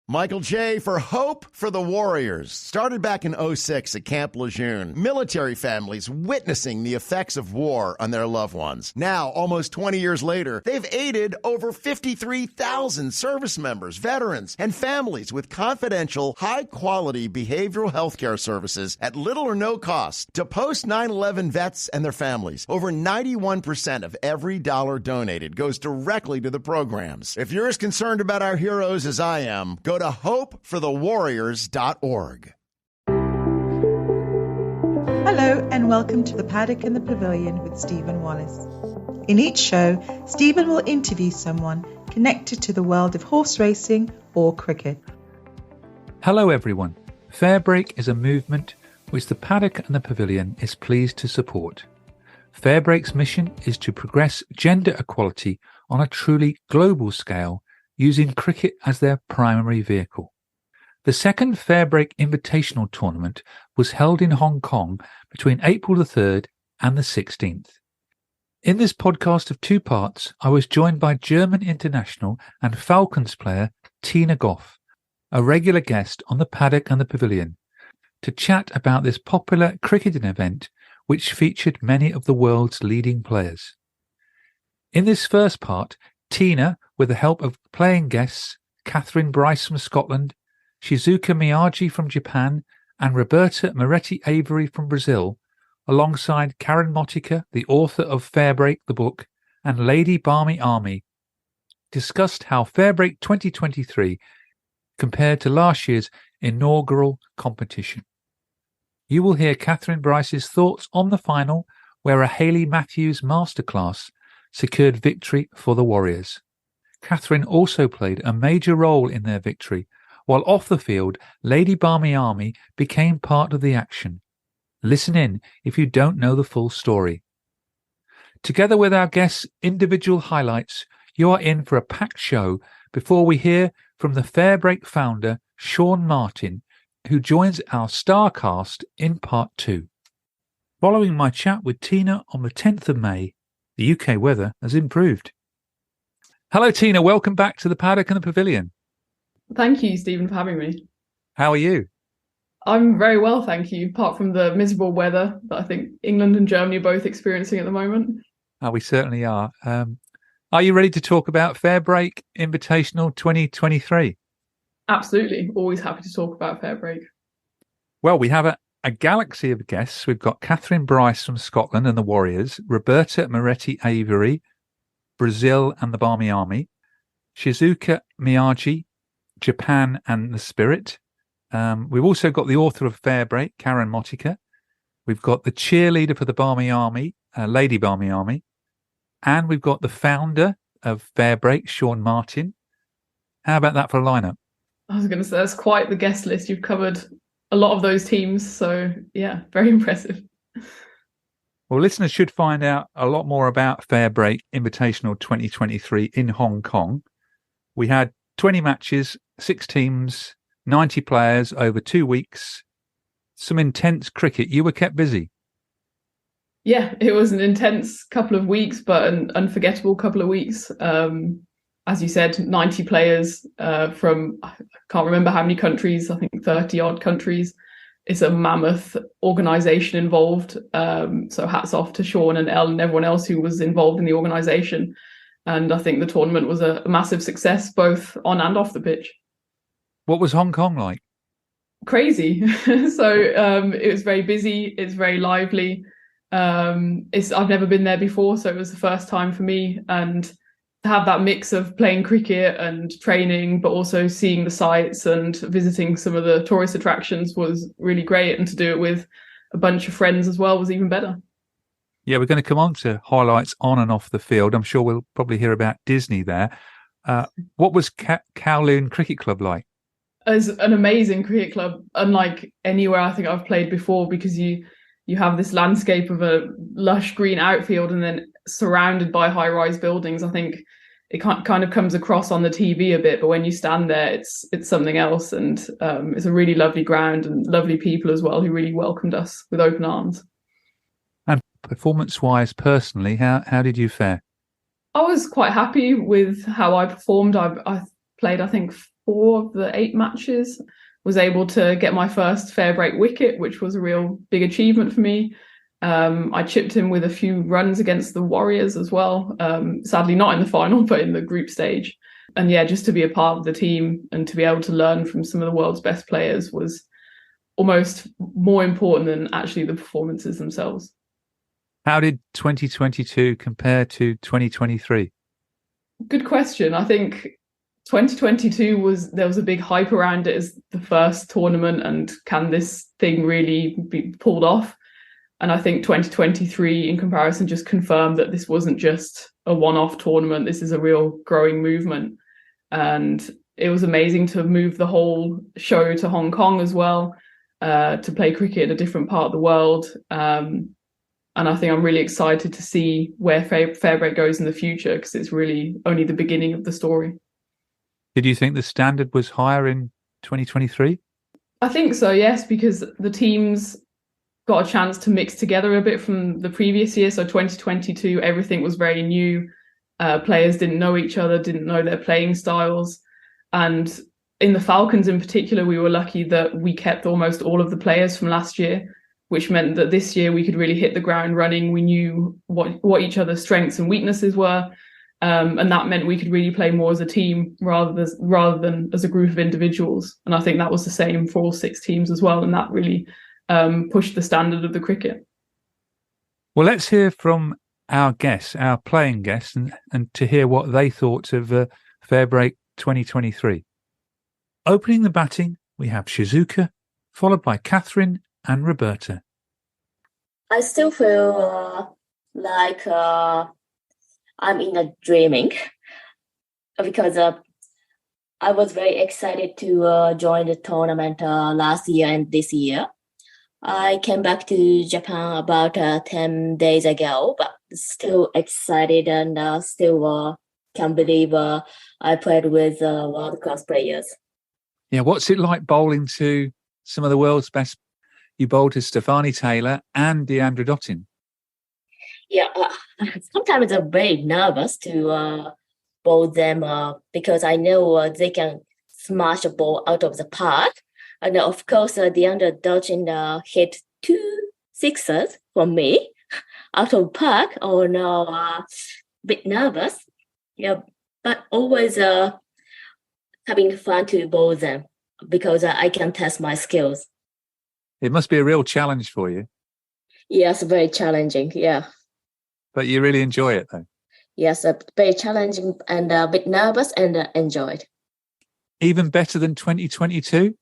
Michael J. for Hope for the Warriors. Started back in '06 at Camp Lejeune. Military families witnessing the effects of war on their loved ones. Now, almost 20 years later, they've aided over 53,000 service members, veterans, and families with confidential, high-quality behavioral health care services at little or no cost to post 9/11 vets and their families. Over 91% of every dollar donated goes directly to the programs. If you're as concerned about our heroes as I am, go to hopeforthewarriors.org. Hello and welcome to the Paddock and The Pavilion with Stephen Wallace. In each show, Stephen will interview someone connected to the world of horse racing or cricket. Hello everyone. FairBreak is a movement which the Paddock and The Pavilion is pleased to support. FairBreak's mission is to progress gender equality on a truly global scale using cricket as their primary vehicle. The second FairBreak Invitational tournament was held in Hong Kong between April the 3rd and the 16th. In this podcast of two parts, I was joined by German international and Falcons player Tina Gough, a regular guest on the Paddock and the Pavilion, to chat about this popular cricketing event which featured many of the world's leading players. In this first part, Tina, with the help of playing guests Kathryn Bryce from Scotland, Shizuka Miyaji from Japan, and Roberta Moretti Avery from Brazil, alongside Karen Motyka, the author of FairBreak the book, and Lady Barmy Army, discussed how FairBreak 2023 compared to last year's inaugural competition. You will hear Kathryn Bryce's thoughts on the final, where a Hayley Matthews masterclass secured victory for the Warriors. Kathryn also played a major role in their victory, while off the field, Lady Barmy Army became part of the action. Listen in if you don't know the full story. Together with our guests' individual highlights, you are in for a packed show before we hear from the FairBreak founder, Sean Martin, who joins our star cast in part 2. Following my chat with Tina on the 10th of May, the UK weather has improved. Hello, Tina. Welcome back to the Paddock and the Pavilion. Thank you, Stephen, for having me. How are you? I'm very well, thank you, apart from the miserable weather that I think England and Germany are both experiencing at the moment. We certainly are. Are you ready to talk about FairBreak Invitational 2023? Absolutely. Always happy to talk about FairBreak. Well, we have a galaxy of guests. We've got Kathryn Bryce from Scotland and the Warriors, Roberta Moretti Avery, Brazil and the Barmy Army, Shizuka Miyaji, Japan and the Spirit. We've also got the author of FairBreak, Karen Motyka. We've got the cheerleader for the Barmy Army, Lady Barmy Army. And we've got the founder of FairBreak, Sean Martin. How about that for a lineup? I was going to say, that's quite the guest list. You've covered a lot of those teams. So, yeah, very impressive. Well, listeners should find out a lot more about FairBreak Invitational 2023 in Hong Kong. We had 20 matches, 6 teams, 90 players over 2 weeks. Some intense cricket. You were kept busy. Yeah, it was an intense couple of weeks, but an unforgettable couple of weeks. As you said, 90 players from, I can't remember how many countries, I think 30 odd countries. It's a mammoth organisation involved. So hats off to Sean and Elle and everyone else who was involved in the organisation. And I think the tournament was a massive success, both on and off the pitch. What was Hong Kong like? Crazy. So it was very busy. It's very lively. I've never been there before, so it was the first time for me. And to have that mix of playing cricket and training, but also seeing the sights and visiting some of the tourist attractions was really great. And to do it with a bunch of friends as well was even better. Yeah, we're going to come on to highlights on and off the field. I'm sure we'll probably hear about Disney there. What was Kowloon Cricket Club like? It's an amazing cricket club, unlike anywhere I think I've played before, because you have this landscape of a lush green outfield and then surrounded by high-rise buildings. I think it kind of comes across on the TV a bit, but when you stand there, it's something else. And it's a really lovely ground and lovely people as well who really welcomed us with open arms. And performance-wise, personally, how did you fare? I was quite happy with how I performed. I played, I think, 4 of the 8 matches. Was able to get my first FairBreak wicket, which was a real big achievement for me. I chipped in with a few runs against the Warriors as well. Sadly, not in the final, but in the group stage. And yeah, just to be a part of the team and to be able to learn from some of the world's best players was almost more important than actually the performances themselves. How did 2022 compare to 2023? Good question. I think 2022 there was a big hype around it as the first tournament, and can this thing really be pulled off? And I think 2023 in comparison just confirmed that this wasn't just a one-off tournament. This is a real growing movement. And it was amazing to move the whole show to Hong Kong as well, to play cricket in a different part of the world. And I think I'm really excited to see where FairBreak goes in the future, because it's really only the beginning of the story. Did you think the standard was higher in 2023? I think so, yes, because the teams got a chance to mix together a bit from the previous year. So 2022, everything was very new. Players didn't know each other, didn't know their playing styles. And in the Falcons in particular, we were lucky that we kept almost all of the players from last year, which meant that this year we could really hit the ground running. We knew what each other's strengths and weaknesses were. And that meant we could really play more as a team rather than as a group of individuals. And I think that was the same for all 6 teams as well. And that really pushed the standard of the cricket. Well, let's hear from our guests, our playing guests, and to hear what they thought of FairBreak 2023. Opening the batting, we have Shizuka, followed by Kathryn and Roberta. I still feel like I'm in a dreaming because I was very excited to join the tournament last year and this year. I came back to Japan about 10 days ago, but still excited and still can't believe I played with world-class players. Yeah, what's it like bowling to some of the world's best? You bowled to Stefani Taylor and Deandra Dottin. Yeah, sometimes I'm very nervous to bowl them because I know they can smash a ball out of the park. And of course, Deandra Dottin hit 2 sixes from me out of park. Oh no, a bit nervous. Yeah, but always having fun to bowl them because I can test my skills. It must be a real challenge for you. Yes, very challenging, yeah. But you really enjoy it, though? Yes, very challenging and a bit nervous and enjoyed. Even better than 2022?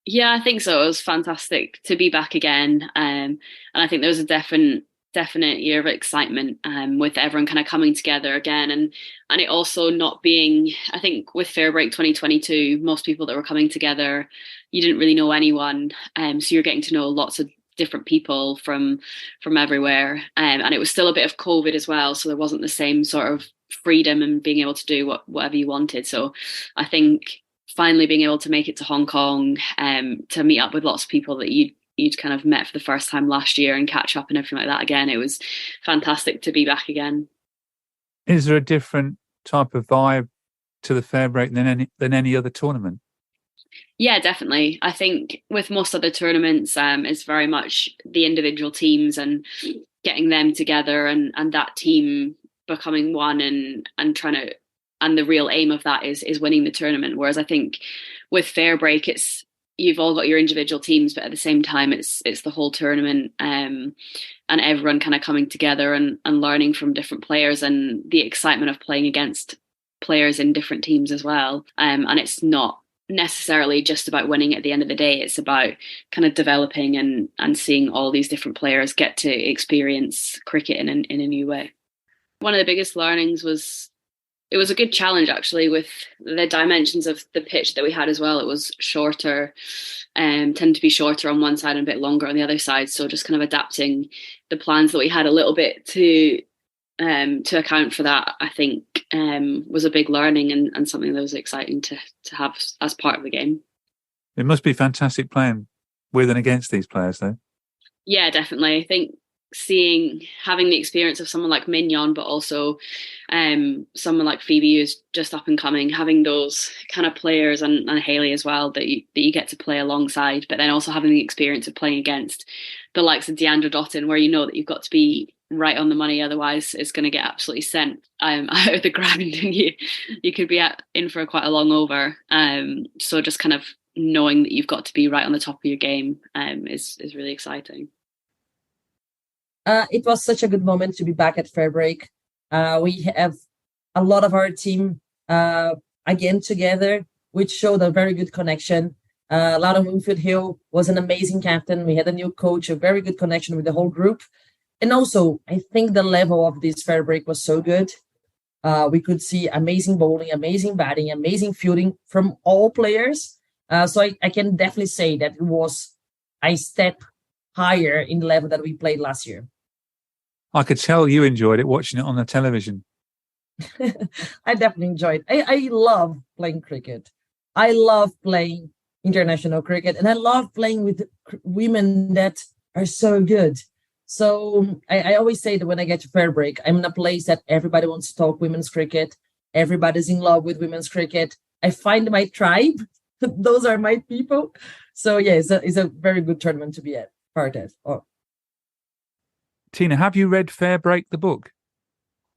Yeah, I think so. It was fantastic to be back again. And I think there was a definite year of excitement with everyone kind of coming together again. And it also not being, I think with FairBreak 2022, most people that were coming together, you didn't really know anyone. So you're getting to know lots of different people from everywhere. And it was still a bit of COVID as well. So there wasn't the same sort of freedom and being able to do whatever you wanted. So I think finally being able to make it to Hong Kong, to meet up with lots of people that you'd kind of met for the first time last year and catch up and everything like that again. It was fantastic to be back again. Is there a different type of vibe to the FairBreak than any other tournament? Yeah, definitely. I think with most other tournaments, it's very much the individual teams and getting them together and that team becoming one and trying to, and the real aim of that is winning the tournament. Whereas I think with FairBreak, you've all got your individual teams, but at the same time, it's the whole tournament, and everyone kind of coming together and learning from different players and the excitement of playing against players in different teams as well. And it's not necessarily just about winning at the end of the day. It's about kind of developing and seeing all these different players get to experience cricket in a new way. One of the biggest learnings was, it was a good challenge actually with the dimensions of the pitch that we had as well. It was shorter, tended to be shorter on one side and a bit longer on the other side. So just kind of adapting the plans that we had a little bit to account for that, I think was a big learning and something that was exciting to have as part of the game. It must be fantastic playing with and against these players though. Yeah, definitely. I think having the experience of someone like Mignon, but also someone like Phoebe who's just up and coming, having those kind of players, and Hayley as well, that you get to play alongside, but then also having the experience of playing against the likes of Deandra Dottin, where you know that you've got to be right on the money, otherwise it's going to get absolutely sent out of the ground, and you could be in for quite a long over. So just kind of knowing that you've got to be right on the top of your game is really exciting. It was such a good moment to be back at FairBreak. We have a lot of our team again together, which showed a very good connection. Laura Winfield Hill was an amazing captain. We had a new coach, a very good connection with the whole group. And also, I think the level of this FairBreak was so good. We could see amazing bowling, amazing batting, amazing fielding from all players. So I can definitely say that it was a step higher in the level that we played last year. I could tell you enjoyed it watching it on the television. I definitely enjoyed it. I love playing cricket. I love playing international cricket, and I love playing with women that are so good. So I always say that when I get to FairBreak, I'm in a place that everybody wants to talk women's cricket. Everybody's in love with women's cricket. I find my tribe. Those are my people. So yeah, it's a very good tournament to be part of. Oh. Tina, have you read FairBreak, the book?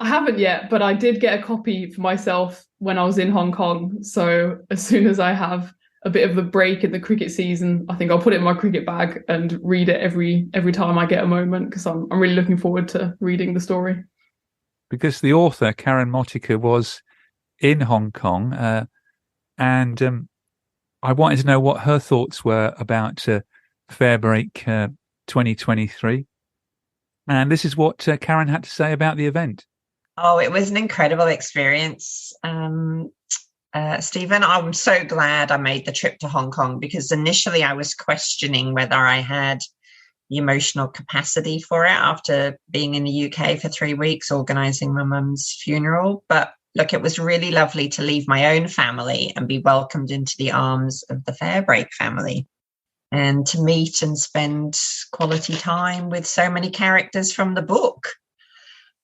I haven't yet, but I did get a copy for myself when I was in Hong Kong. So as soon as I have a bit of a break in the cricket season, I think I'll put it in my cricket bag and read it every time I get a moment, because I'm really looking forward to reading the story. Because the author, Karen Motyka, was in Hong Kong, and I wanted to know what her thoughts were about FairBreak 2023. And this is what Karen had to say about the event. Oh, it was an incredible experience, Stephen. I'm so glad I made the trip to Hong Kong, because initially I was questioning whether I had the emotional capacity for it after being in the UK for 3 weeks organising my mum's funeral. But look, it was really lovely to leave my own family and be welcomed into the arms of the FairBreak family, and to meet and spend quality time with so many characters from the book.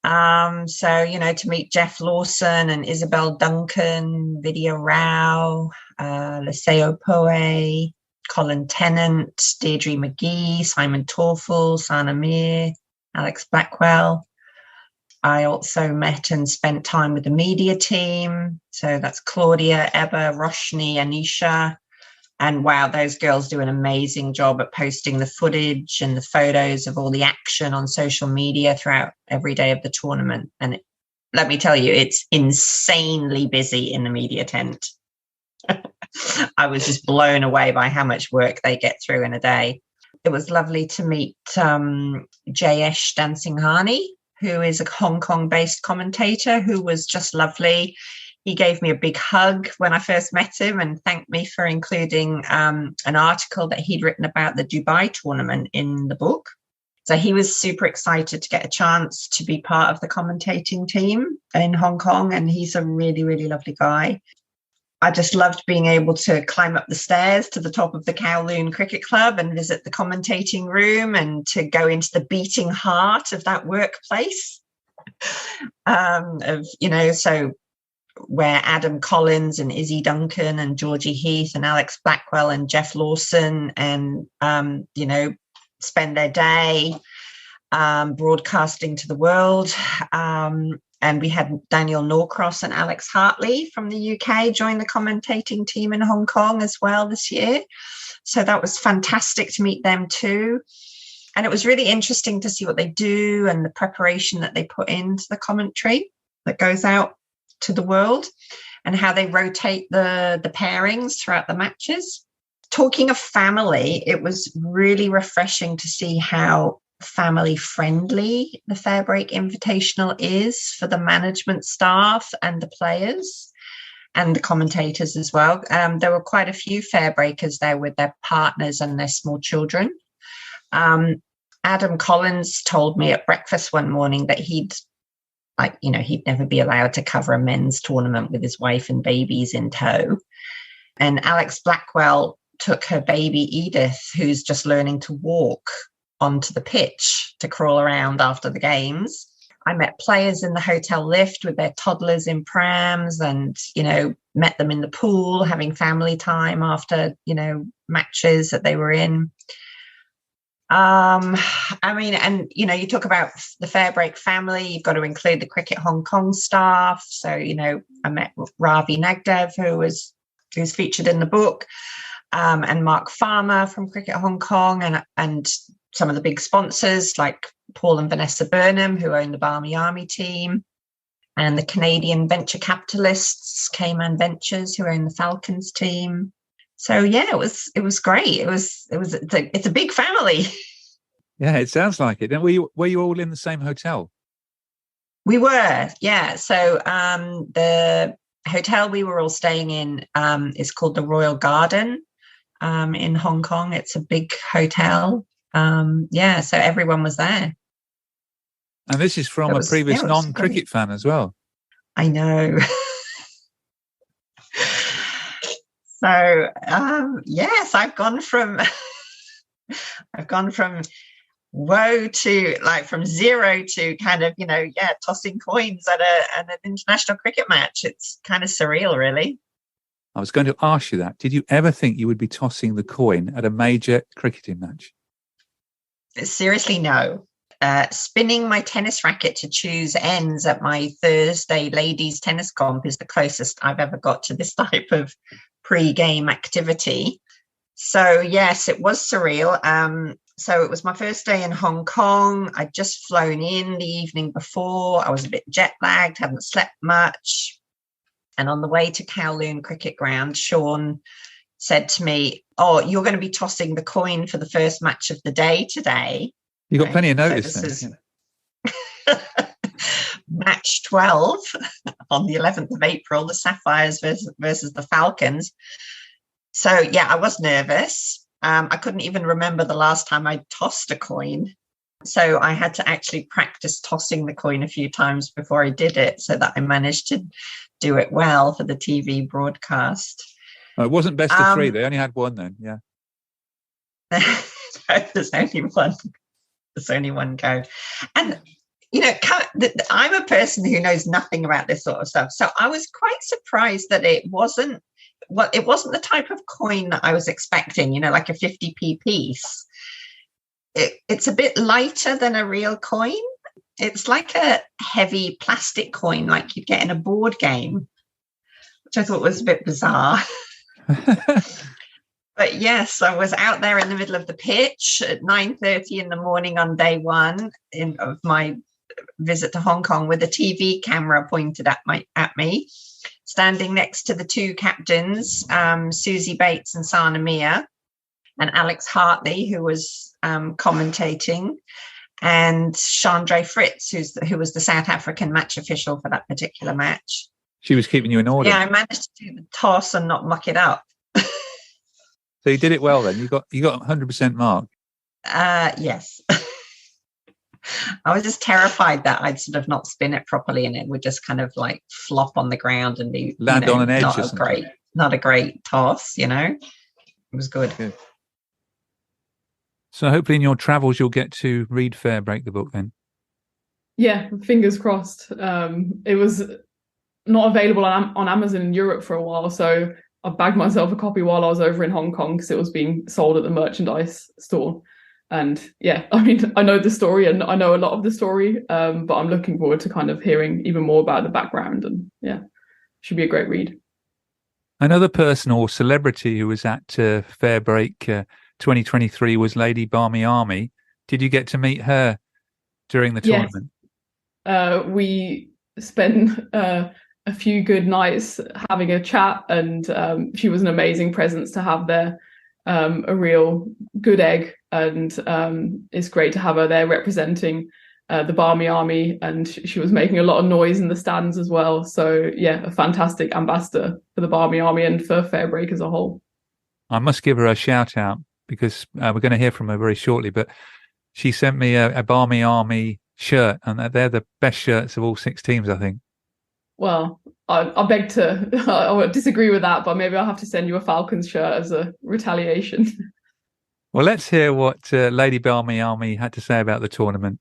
So, to meet Jeff Lawson and Isabel Duncan, Vidya Rao, Laseo Poe, Colin Tennant, Deirdre McGee, Simon Torfel, Sana Mir, Alex Blackwell. I also met and spent time with the media team. So that's Claudia, Ebba, Roshni, Anisha. And wow, those girls do an amazing job at posting the footage and the photos of all the action on social media throughout every day of the tournament. And let me tell you, it's insanely busy in the media tent. I was just blown away by how much work they get through in a day. It was lovely to meet Jayesh Dansinghani, who is a Hong Kong-based commentator who was just lovely. He gave me a big hug when I first met him and thanked me for including an article that he'd written about the Dubai tournament in the book. So he was super excited to get a chance to be part of the commentating team in Hong Kong, and he's a really, really lovely guy. I just loved being able to climb up the stairs to the top of the Kowloon Cricket Club and visit the commentating room, and to go into the beating heart of that workplace. So where Adam Collins and Izzy Duncan and Georgie Heath and Alex Blackwell and Jeff Lawson and, spend their day broadcasting to the world. And we had Daniel Norcross and Alex Hartley from the UK join the commentating team in Hong Kong as well this year. So that was fantastic to meet them too. And it was really interesting to see what they do and the preparation that they put into the commentary that goes out to the world, and how they rotate the pairings throughout the matches. Talking of family, it was really refreshing to see how family friendly the FairBreak Invitational is for the management staff and the players and the commentators as well. There were quite a few FairBreakers there with their partners and their small children. Adam Collins told me at breakfast one morning that he'd never be allowed to cover a men's tournament with his wife and babies in tow. And Alex Blackwell took her baby Edith, who's just learning to walk, onto the pitch to crawl around after the games. I met players in the hotel lift with their toddlers in prams and, met them in the pool having family time after, matches that they were in. You talk about the FairBreak family, you've got to include the Cricket Hong Kong staff. So, I met Ravi Nagdev, who's featured in the book, and Mark Farmer from Cricket Hong Kong, and some of the big sponsors like Paul and Vanessa Burnham, who own the Barmy Army team, and the Canadian venture capitalists, Cayman Ventures, who own the Falcons team. So yeah, it was great. It's a big family. Yeah, it sounds like it. And were you all in the same hotel? We were, yeah. So the hotel we were all staying in is called the Royal Garden in Hong Kong. It's a big hotel. So everyone was there. And this is from a previous non-cricket fan as well. I know. So yes, I've gone from woe to from zero to kind of tossing coins at an international cricket match. It's kind of surreal, really. I was going to ask you that. Did you ever think you would be tossing the coin at a major cricketing match? Seriously, no. Spinning my tennis racket to choose ends at my Thursday ladies tennis comp is the closest I've ever got to this type of pre-game activity. So yes, it was surreal. So it was my first day in Hong Kong. I'd just flown in the evening before. I was a bit jet lagged, hadn't slept much. And on the way to Kowloon Cricket Ground, Sean said to me, "Oh, you're going to be tossing the coin for the first match of the day today." You got plenty of notice. So this is match 12 on the 11th of April, the Sapphires versus the Falcons. So yeah, I was nervous. I couldn't even remember the last time I tossed a coin. So I had to actually practice tossing the coin a few times before I did it so that I managed to do it well for the TV broadcast. Oh, it wasn't best of three. They only had one then, yeah. There's only one. There's only one go. And, I'm a person who knows nothing about this sort of stuff. So I was quite surprised that it wasn't the type of coin that I was expecting, like a 50p piece. It's a bit lighter than a real coin. It's like a heavy plastic coin like you'd get in a board game, which I thought was a bit bizarre. But yes, I was out there in the middle of the pitch at 9:30 in the morning on day one of my visit to Hong Kong with a TV camera pointed at me, standing next to the two captains, Susie Bates and Sana Mia, and Alex Hartley, who was commentating, and Chandra Fritz, who was the South African match official for that particular match. She was keeping you in order. Yeah, I managed to do the toss and not muck it up. So you did it well then. You got 100% mark. Yes. I was just terrified that I'd sort of not spin it properly and it would just kind of flop on the ground and be land on an edge. Not a great toss. It was good. So hopefully in your travels you'll get to read FairBreak the book then. Yeah, fingers crossed. It was not available on Amazon in Europe for a while, so I bagged myself a copy while I was over in Hong Kong because it was being sold at the merchandise store. And yeah, I know the story and I know a lot of the story, but I'm looking forward to kind of hearing even more about the background. And yeah, should be a great read. Another person or celebrity who was at FairBreak 2023 was Lady Barmy Army. Did you get to meet her during the tournament? Yes. We spent a few good nights having a chat, and she was an amazing presence to have there. A real good egg, and it's great to have her there representing the Barmy Army, and she was making a lot of noise in the stands as well. So yeah, a fantastic ambassador for the Barmy Army and for FairBreak as a whole. I must give her a shout out because we're going to hear from her very shortly, but she sent me a Barmy Army shirt, and they're the best shirts of all 6 teams, I think. Well, I beg to I would disagree with that, but maybe I'll have to send you a Falcons shirt as a retaliation. Well, let's hear what Lady Barmy Army had to say about the tournament.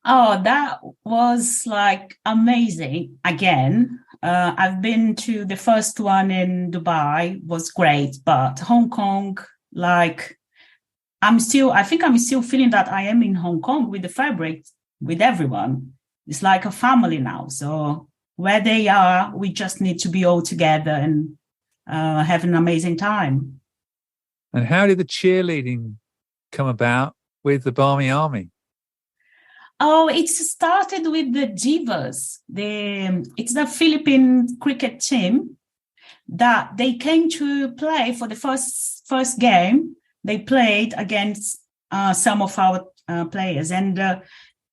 Oh, that was like amazing. Again, I've been to the first one in Dubai, was great, but Hong Kong, like I think I'm still feeling that I am in Hong Kong with the FairBreak, with everyone. It's like a family now. So where they are, we just need to be all together and have an amazing time. And how did the cheerleading come about with the Barmy Army? Oh, it started with the Divas. It's the Philippine cricket team that they came to play for the first game. They played against some of our players, and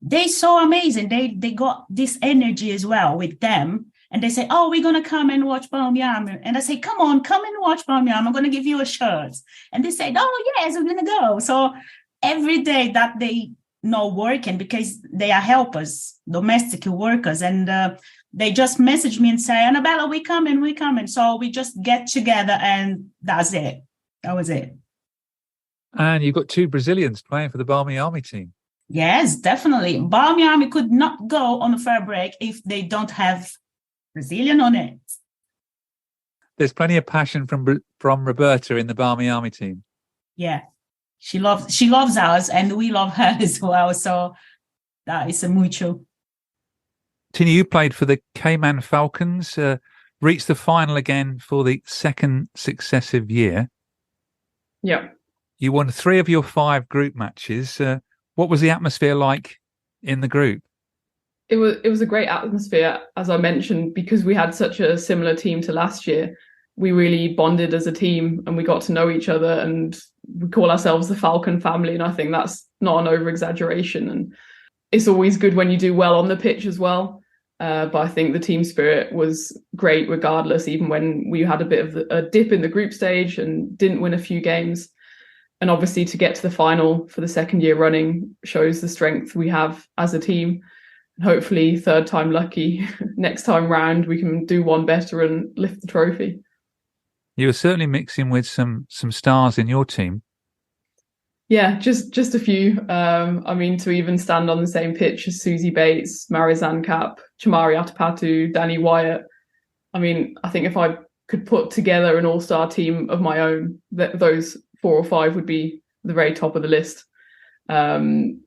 they so amazing. They got this energy as well with them. And they say, oh, we're going to come and watch Barmy Army. And I say, come and watch Barmy Army. I'm going to give you a shirt. And they said, oh, yes, we're going to go. So every day that they not working, because they are helpers, domestic workers. And they just message me and say, Annabella, we coming. So we just get together and that's it. That was it. And you've got 2 Brazilians playing for the Barmy Army team. Yes, definitely. Barmy Army could not go on a FairBreak if they don't have Brazilian on it. There's plenty of passion from Roberta in the Barmy Army team. Yeah, she loves us, and we love her as well. So that is a mutual. Tina, you played for the Cayman Falcons, reached the final again for the second successive year. Yeah, you won 3 of your 5 group matches. What was the atmosphere like in the group? It was a great atmosphere, as I mentioned, because we had such a similar team to last year. We really bonded as a team and we got to know each other, and we call ourselves the Falcon family. And I think that's not an over-exaggeration. And it's always good when you do well on the pitch as well. But I think the team spirit was great regardless, even when we had a bit of a dip in the group stage and didn't win a few games. And obviously to get to the final for the second year running shows the strength we have as a team. Hopefully third time lucky, next time round we can do one better and lift the trophy. You were certainly mixing with some stars in your team. Yeah, just a few. I mean, to even stand on the same pitch as Susie Bates, Marizanne Kapp, Chamari Atapatu, Danny Wyatt. I mean, I think if I could put together an all-star team of my own, those 4 or 5 would be the very top of the list. And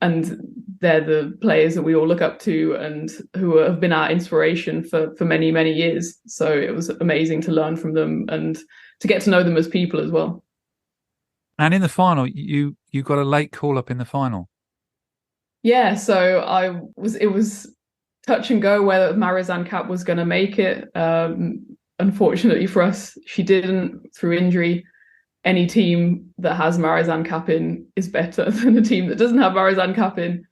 they're the players that we all look up to and who have been our inspiration for many, many years. So it was amazing to learn from them and to get to know them as people as well. And in the final, you got a late call up in the final. Yeah, so it was touch and go whether Marizanne Kapp was going to make it. Unfortunately for us, she didn't through injury. Any team that has Marizanne Kapp in is better than a team that doesn't have Marizanne Kapp in.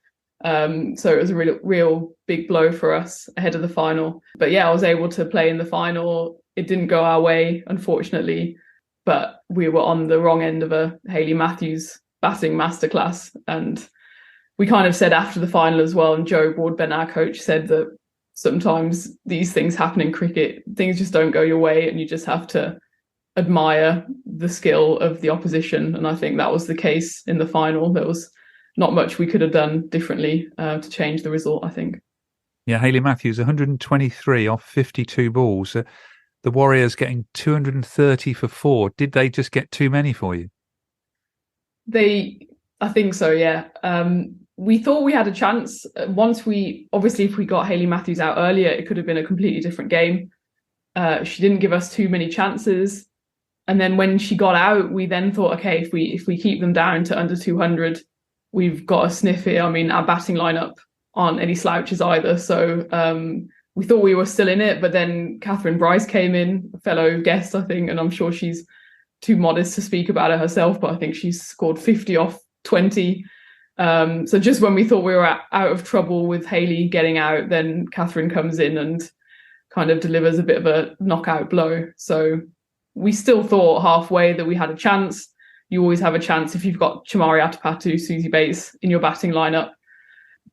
So it was a real big blow for us ahead of the final. But yeah, I was able to play in the final. It didn't go our way, unfortunately, but we were on the wrong end of a Hayley Matthews batting masterclass. And we kind of said after the final as well, and Joe Broadbent, our coach, said that sometimes these things happen in cricket. Things just don't go your way and you just have to admire the skill of the opposition. And I think that was the case in the final. There was not much we could have done differently to change the result, I think. Yeah, Hayley Matthews, 123 off 52 balls. The Warriors getting 230 for 4. Did they just get too many for you? I think so, yeah. We thought we had a chance. If we got Hayley Matthews out earlier, it could have been a completely different game. She didn't give us too many chances. And then when she got out, we then thought, okay, if we keep them down to under 200, we've got a sniff here. I mean, our batting lineup aren't any slouches either. So we thought we were still in it. But then Kathryn Bryce came in, a fellow guest, I think, and I'm sure she's too modest to speak about it herself, but I think she's scored 50 off 20. So just when we thought we were out of trouble with Hayley getting out, then Kathryn comes in and kind of delivers a bit of a knockout blow. So we still thought halfway that we had a chance. You always have a chance if you've got Chamari Atapatu, Susie Bates in your batting lineup.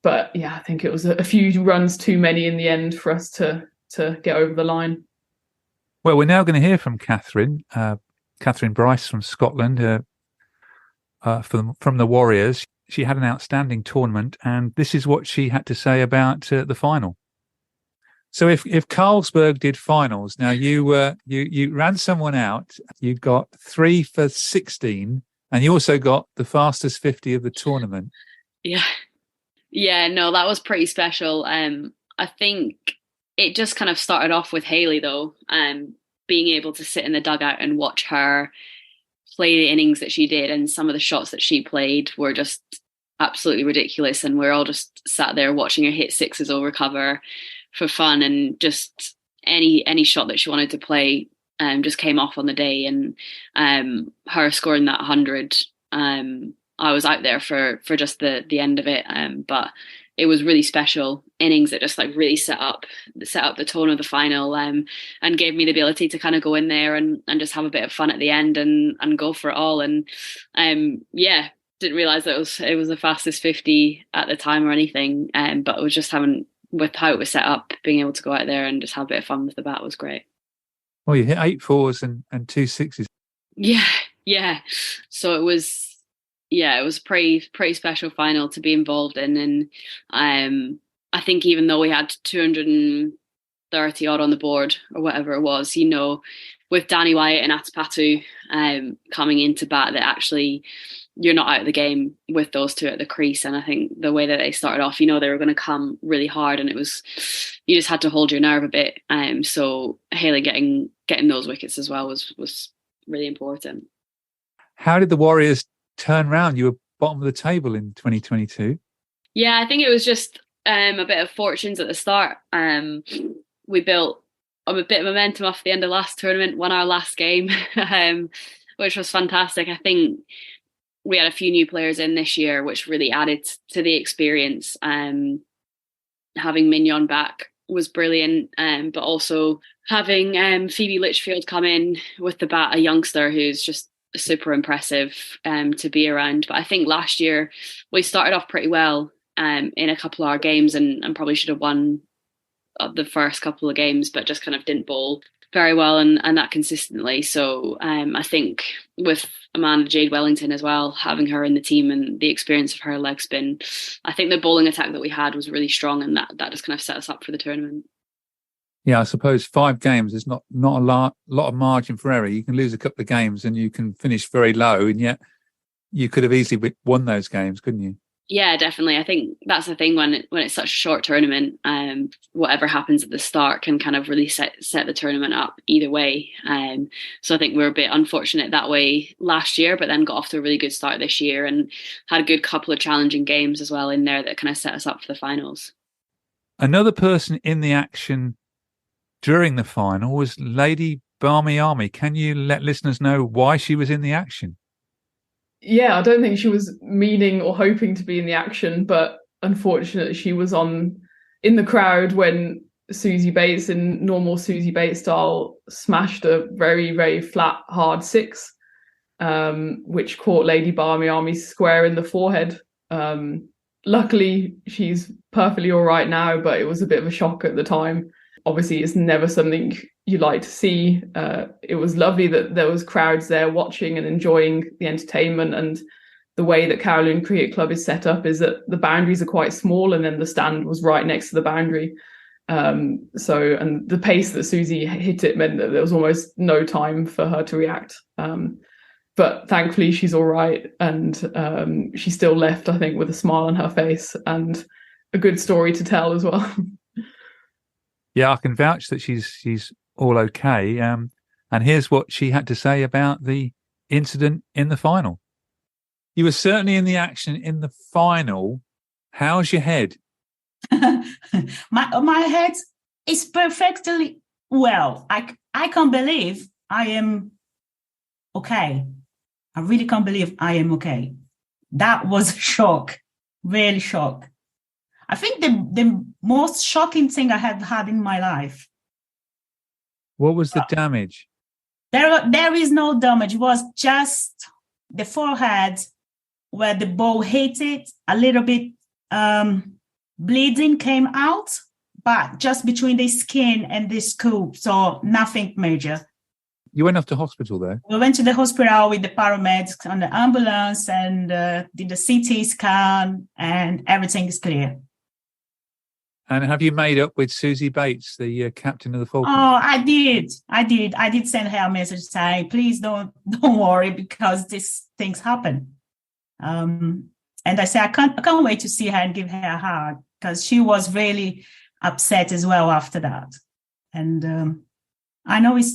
But yeah, I think it was a few runs too many in the end for us to get over the line. Well, we're now going to hear from Kathryn Bryce from Scotland. from the Warriors. She had an outstanding tournament, and this is what she had to say about the final. So if Carlsberg did finals, now you ran someone out, you got 3 for 16, and you also got the fastest 50 of the tournament. Yeah, no, that was pretty special. I think it just kind of started off with Hayley, though, being able to sit in the dugout and watch her play the innings that she did, and some of the shots that she played were just absolutely ridiculous, and we're all just sat there watching her hit sixes over cover for fun, and just any shot that she wanted to play just came off on the day. And her scoring that 100, I was out there for just the end of it, but it was really special innings that just like really set up the tone of the final, and gave me the ability to kind of go in there and just have a bit of fun at the end and go for it all. And didn't realize that it was the fastest 50 at the time or anything, but it was just with how it was set up, being able to go out there and just have a bit of fun with the bat was great. Well, you hit 8 4s and 2 6s. Yeah. So it was a pretty special final to be involved in. And I think even though we had 230 odd on the board or whatever it was, with Danny Wyatt and Atapatu coming into bat, that actually you're not out of the game with those two at the crease. And I think the way that they started off, they were going to come really hard, and you just had to hold your nerve a bit. So Hayley getting those wickets as well was really important. How did the Warriors turn round? You were bottom of the table in 2022. Yeah, I think it was just a bit of fortunes at the start. We built a bit of momentum off the end of last tournament, won our last game, which was fantastic. I think we had a few new players in this year, which really added to the experience. Having Mignon back was brilliant, but also having Phoebe Litchfield come in with the bat, a youngster who's just super impressive to be around. But I think last year we started off pretty well in a couple of our games, and probably should have won the first couple of games, but just kind of didn't bowl very well and that consistently. So I think with Amanda Jade Wellington as well, having her in the team and the experience of her leg spin, I think the bowling attack that we had was really strong, and that just kind of set us up for the tournament. Yeah, I suppose 5 games is not a lot of margin for error. You can lose a couple of games and you can finish very low, and yet you could have easily won those games, couldn't you? Yeah, definitely. I think that's the thing when it's such a short tournament. Whatever happens at the start can kind of really set the tournament up either way. So I think we were a bit unfortunate that way last year, but then got off to a really good start this year and had a good couple of challenging games as well in there that kind of set us up for the finals. Another person in the action during the final was Lady Barmy Army. Can you let listeners know why she was in the action? Yeah, I don't think she was meaning or hoping to be in the action, but unfortunately she was in the crowd when Suzie Bates, in normal Suzie Bates style, smashed a very, very flat, hard 6, which caught Lady Barmy Army square in the forehead. Luckily, she's perfectly all right now, but it was a bit of a shock at the time. Obviously, it's never something you like to see. It was lovely that there was crowds there watching and enjoying the entertainment. And the way that Kowloon Cricket Club is set up is that the boundaries are quite small, and then the stand was right next to the boundary. And the pace that Suzie hit it meant that there was almost no time for her to react. But thankfully, she's all right, and she still left, I think, with a smile on her face and a good story to tell as well. Yeah, I can vouch that she's all okay. And here's what she had to say about the incident in the final. You were certainly in the action in the final. How's your head? My head is perfectly well. I can't believe I am okay. I really can't believe I am okay. That was a shock, really shock. I think the most shocking thing I have had in my life. What was the damage? There is no damage. It was just the forehead where the ball hit it. A little bit bleeding came out, but just between the skin and the scoop. So nothing major. You went off to hospital though. We went to the hospital with the paramedics on the ambulance and did the CT scan, and everything is clear. And have you made up with Susie Bates, the captain of the Falcons? Oh, I did. I did send her a message saying, please don't worry, because these things happen. And I said, I can't wait to see her and give her a hug, because she was really upset as well after that. And I know it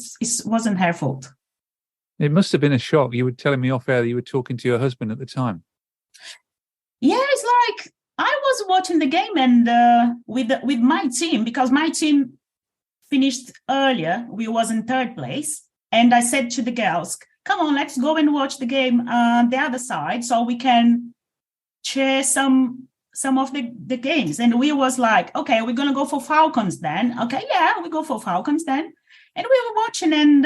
wasn't her fault. It must have been a shock. You were telling me off air that you were talking to your husband at the time. Yeah, it's like I was watching the game and with my team, because my team finished earlier. We was in third place. And I said to the girls, come on, let's go and watch the game on the other side so we can share some of the games. And we was like, okay, we're going to go for Falcons then. Okay, yeah, we go for Falcons then. And we were watching, and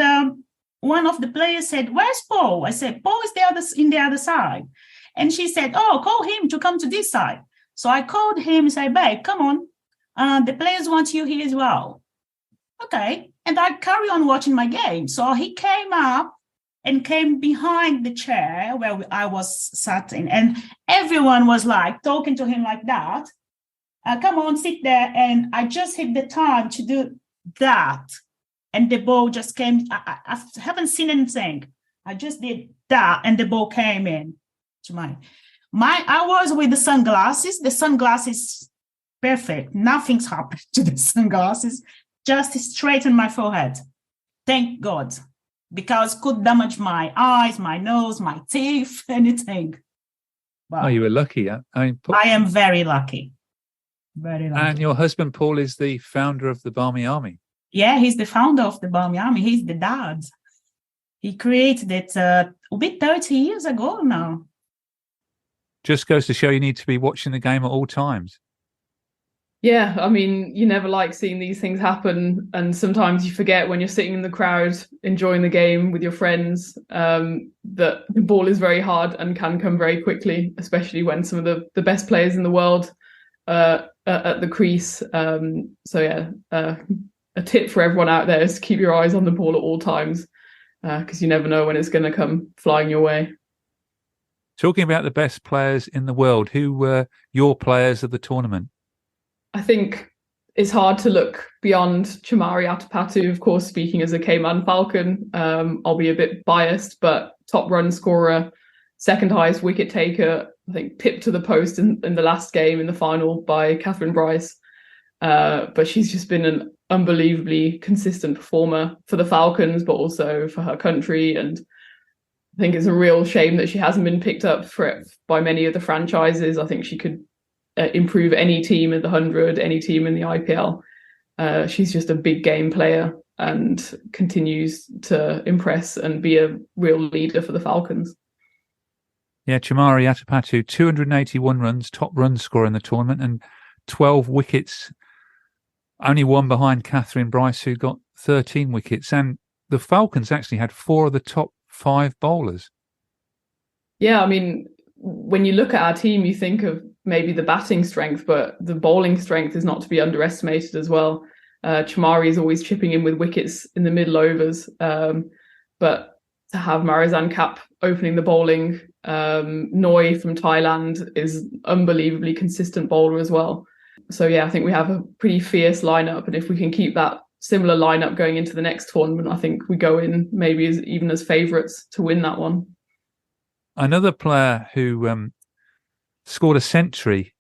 one of the players said, where's Paul? I said, Paul is in the other side. And she said, oh, call him to come to this side. So I called him and said, babe, come on. The players want you here as well. Okay. And I carry on watching my game. So he came up and came behind the chair where I was sat in. And everyone was like talking to him like that. Come on, sit there. And I just hit the time to do that. And the ball just came. I haven't seen anything. I just did that. And the ball came in to mine. I was with the sunglasses. The sunglasses, perfect. Nothing's happened to the sunglasses. Just straight in my forehead. Thank God. Because could damage my eyes, my nose, my teeth, anything. But you were lucky. I am very lucky. Very lucky. And your husband, Paul, is the founder of the Barmy Army. Yeah, he's the founder of the Barmy Army. He's the dad. He created it a bit 30 years ago now. Just goes to show you need to be watching the game at all times. Yeah, I mean, you never like seeing these things happen. And sometimes you forget when you're sitting in the crowd, enjoying the game with your friends, that the ball is very hard and can come very quickly, especially when some of the best players in the world are at the crease. A tip for everyone out there is to keep your eyes on the ball at all times, because you never know when it's going to come flying your way. Talking about the best players in the world, who were your players of the tournament? I think it's hard to look beyond Chamari Atapatu, of course, speaking as a Cayman Falcon. I'll be a bit biased, but top run scorer, second highest wicket taker, I think pipped to the post in the last game in the final by Kathryn Bryce. But she's just been an unbelievably consistent performer for the Falcons, but also for her country. And I think it's a real shame that she hasn't been picked up by many of the franchises. I think she could improve any team in the 100, any team in the IPL. She's just a big game player and continues to impress and be a real leader for the Falcons. Yeah, Chamari Atapatu, 281 runs, top run scorer in the tournament, and 12 wickets. Only one behind Kathryn Bryce, who got 13 wickets. And the Falcons actually had 4 of the top 5 bowlers. Yeah, I mean, when you look at our team, you think of maybe the batting strength, but the bowling strength is not to be underestimated as well. Chamari is always chipping in with wickets in the middle overs. But to have Marizan Kapp opening the bowling, Noi from Thailand is unbelievably consistent bowler as well. So yeah, I think we have a pretty fierce lineup, and if we can keep that similar lineup going into the next tournament, I think we go in maybe even as favourites to win that one. Another player who scored a century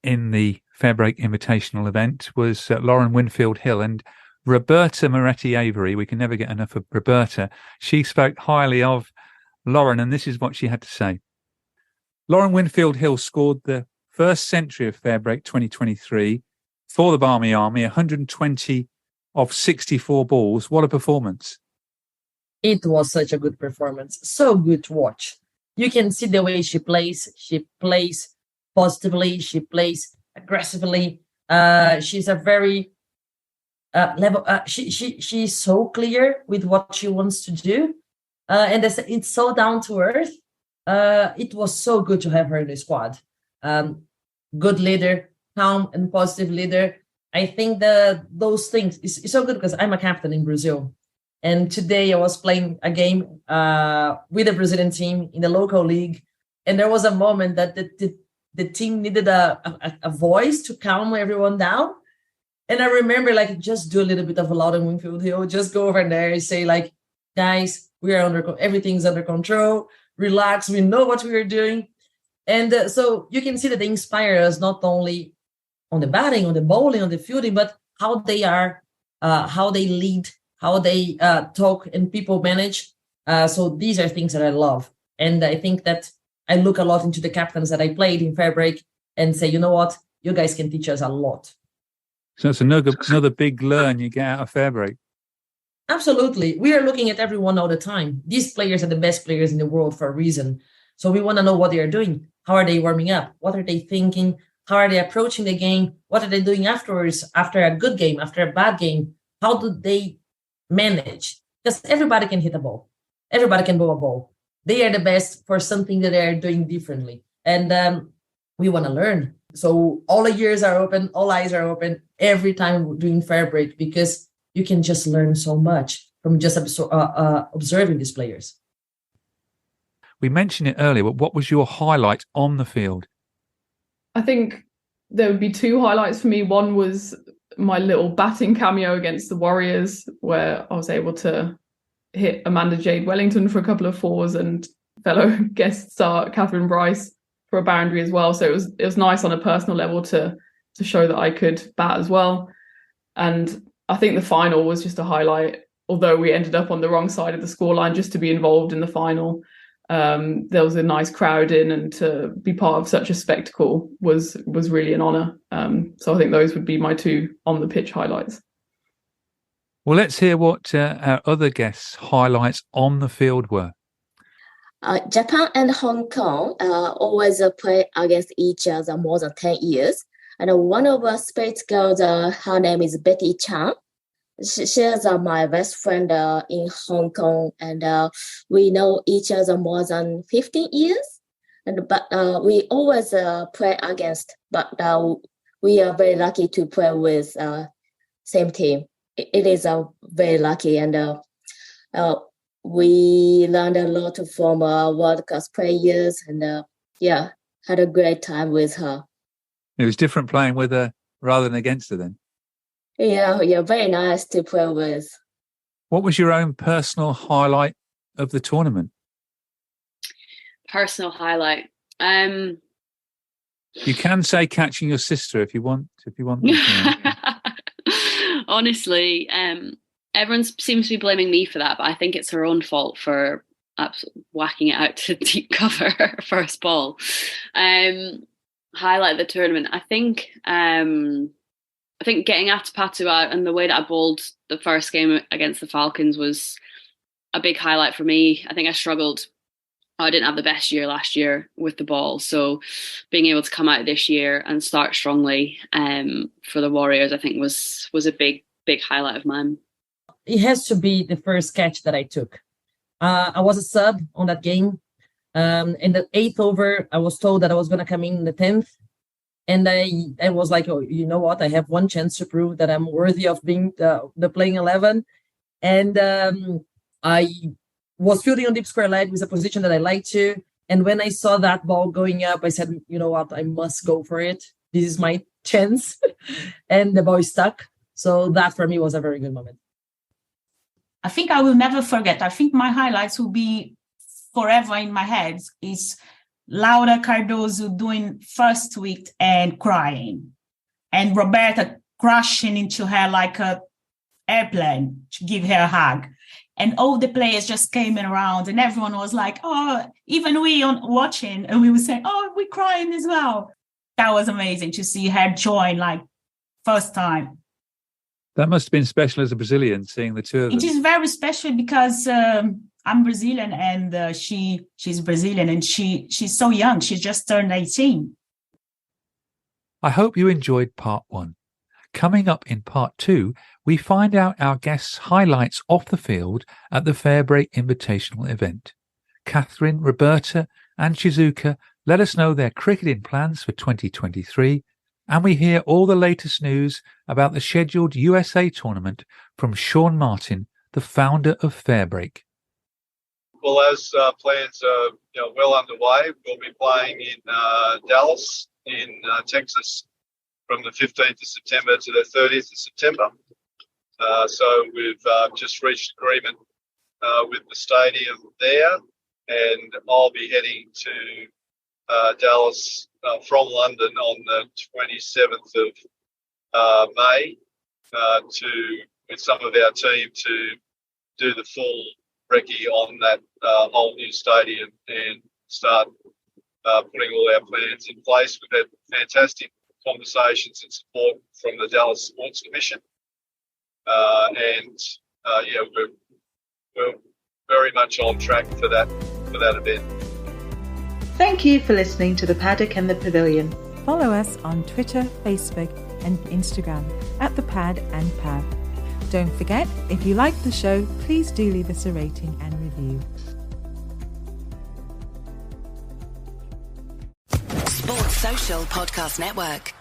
in the FairBreak Invitational event was Lauren Winfield-Hill, and Roberta Moretti Avery, we can never get enough of Roberta. She spoke highly of Lauren, and this is what she had to say. Lauren Winfield-Hill scored the first century of FairBreak 2023 for the Barmy Army, 120 of 64 balls. What a performance. It was such a good performance. So good to watch. You can see the way she plays. She plays positively. She plays aggressively. She's a very level. She's so clear with what she wants to do. And it's so down to earth. It was so good to have her in the squad. Good leader, calm and positive leader. I think that those things is so good because I'm a captain in Brazil. And today I was playing a game with the Brazilian team in the local league. And there was a moment that the team needed a voice to calm everyone down. And I remember, like, just do a little bit of a Loudon Winfield Hill, just go over there and say, like, guys, everything's under control, relax, we know what we are doing. And so you can see that they inspire us not only on the batting, on the bowling, on the fielding, but how they are, how they lead, how they talk and people manage. So these are things that I love. And I think that I look a lot into the captains that I played in FairBreak and say, you know what, you guys can teach us a lot. So it's another big learn you get out of FairBreak. Absolutely. We are looking at everyone all the time. These players are the best players in the world for a reason. So we want to know what they are doing. How are they warming up? What are they thinking? How are they approaching the game? What are they doing afterwards, after a good game, after a bad game? How do they manage? Because everybody can hit a ball. Everybody can bowl a ball. They are the best for something that they are doing differently. And we want to learn. So all the ears are open, all eyes are open every time we're doing FairBreak, because you can just learn so much from just observing these players. We mentioned it earlier, but what was your highlight on the field? I think there would be two highlights for me. One was my little batting cameo against the Warriors, where I was able to hit Amanda Jade Wellington for a couple of fours and fellow guest star Kathryn Bryce for a boundary as well. So it was nice on a personal level to show that I could bat as well. And I think the final was just a highlight, although we ended up on the wrong side of the scoreline. Just to be involved in the final, there was a nice crowd in, and to be part of such a spectacle was really an honour. So I think those would be my two on the pitch highlights. Well, let's hear what our other guests' highlights on the field were. Japan and Hong Kong always play against each other more than 10 years. And one of our space girls, her name is Betty Chan. She is my best friend in Hong Kong, and we know each other more than 15 years. But we always play against, but we are very lucky to play with same team. It is very lucky, and we learned a lot from World Class players, and had a great time with her. It was different playing with her rather than against her then? Yeah, very nice to play with. What was your own personal highlight of the tournament? Personal highlight. You can say catching your sister if you want. Honestly, everyone seems to be blaming me for that, but I think it's her own fault for whacking it out to deep cover her first ball. Highlight of the tournament. I think getting Atapatu out and the way that I bowled the first game against the Falcons was a big highlight for me. I think I struggled. I didn't have the best year last year with the ball, so being able to come out this year and start strongly for the Warriors, I think was a big highlight of mine. It has to be the first catch that I took. I was a sub on that game. In the 8th over, I was told that I was going to come in the 10th. And I was like, oh, you know what? I have one chance to prove that I'm worthy of being the playing 11. And I was fielding on deep square leg with a position that I like to. And when I saw that ball going up, I said, you know what? I must go for it. This is my chance. And the ball stuck. So that for me was a very good moment. I think I will never forget. I think my highlights will be forever in my head is Laura Cardozo doing first wicket and crying, and Roberta crashing into her like a airplane to give her a hug. And all the players just came around, and everyone was like, oh, even we watching, and we were saying, oh, we're crying as well. That was amazing to see her join, like, first time. That must have been special as a Brazilian, seeing the two of them. It is very special because I'm Brazilian, and she's Brazilian, and she's so young. She just turned 18. I hope you enjoyed part 1. Coming up in part 2, we find out our guests' highlights off the field at the FairBreak Invitational event. Kathryn, Roberta and Shizuka let us know their cricketing plans for 2023, and we hear all the latest news about the scheduled USA tournament from Sean Martin, the founder of FairBreak. Well, as plans are well underway, we'll be playing in Dallas in Texas from the 15th of September to the 30th of September. So we've just reached agreement with the stadium there, and I'll be heading to Dallas from London on the 27th of May with some of our team to do the full recce on that whole new stadium and start putting all our plans in place. We've had fantastic conversations and support from the Dallas Sports Commission, we're very much on track for that event. Thank you for listening to the Paddock and the Pavilion. Follow us on Twitter, Facebook and Instagram at the Pad and Pav. Don't forget, if you like the show, please do leave us a rating and review. Sports Social Podcast Network.